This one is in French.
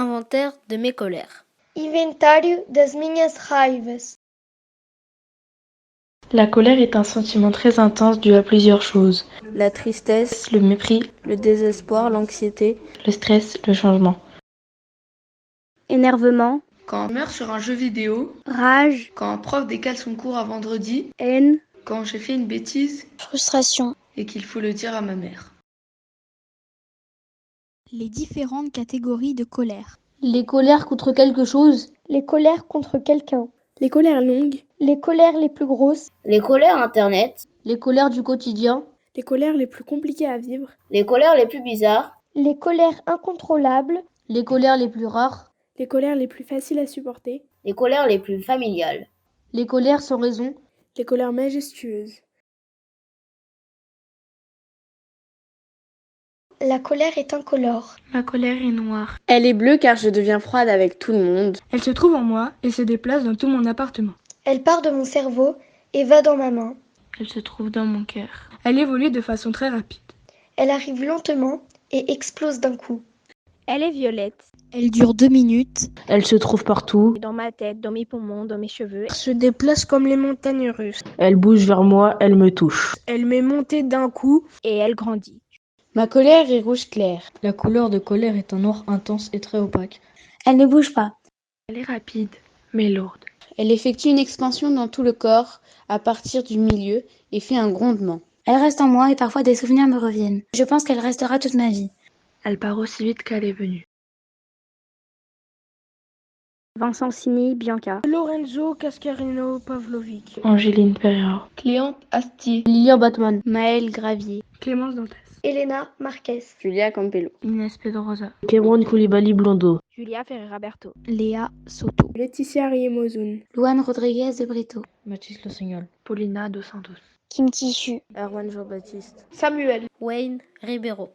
inventaire de mes colères. Inventário das minhas raivas. La colère est un sentiment très intense dû à plusieurs choses. La tristesse, Le mépris, le désespoir, l'anxiété, le stress, le changement. Énervement, Quand on meurt sur un jeu vidéo, rage, quand un prof décale son cours à vendredi, haine, quand j'ai fait une bêtise frustration, et qu'il faut le dire à ma mère. Les différentes catégories de colère. Les colères contre quelque chose. Les colères contre quelqu'un. Les colères longues. Les colères les plus grosses. Les colères internet. Les colères du quotidien. Les colères les plus compliquées à vivre. Les colères les plus bizarres. Les colères incontrôlables. Les colères les plus rares. Les colères les plus faciles à supporter. Les colères les plus familiales. Les colères sans raison. Les colères majestueuses. La colère est incolore. Ma colère est noire. Elle est bleue car je deviens froide avec tout le monde. Elle se trouve en moi et se déplace dans tout mon appartement. Elle part de mon cerveau et va dans ma main. Elle se trouve dans mon cœur. Elle évolue de façon très rapide. Elle arrive lentement et explose d'un coup. Elle est violette. Elle dure 2 minutes. Elle se trouve partout. Dans ma tête, dans mes poumons, dans mes cheveux. Elle se déplace comme les montagnes russes. Elle bouge vers moi, elle me touche. Elle m'est montée d'un coup. Et elle grandit. Ma colère est rouge clair. La couleur de colère est un noir intense et très opaque. Elle ne bouge pas. Elle est rapide, mais lourde. Elle effectue une expansion dans tout le corps à partir du milieu et fait un grondement. Elle reste en moi et parfois des souvenirs me reviennent. Je pense qu'elle restera toute ma vie. Elle part aussi vite qu'elle est venue. Vincent Sini, Bianca. Lorenzo Cascarino Pavlovic. Angéline Perriard. Cléante Astier. Lilian Batman. Maëlle Gravier. Clémence Dantas. Elena Marquez. Julia Campello. Inès Pedrosa. Cameron Koulibaly Blondeau. Julia Ferreira Berto. Léa Soto. Laetitia Riemozoun. Luan Rodriguez de Brito. Mathis Lossignol. Paulina Dos Santos. Kim Tissu. Erwan Jean-Baptiste, Samuel. Wayne Ribeiro.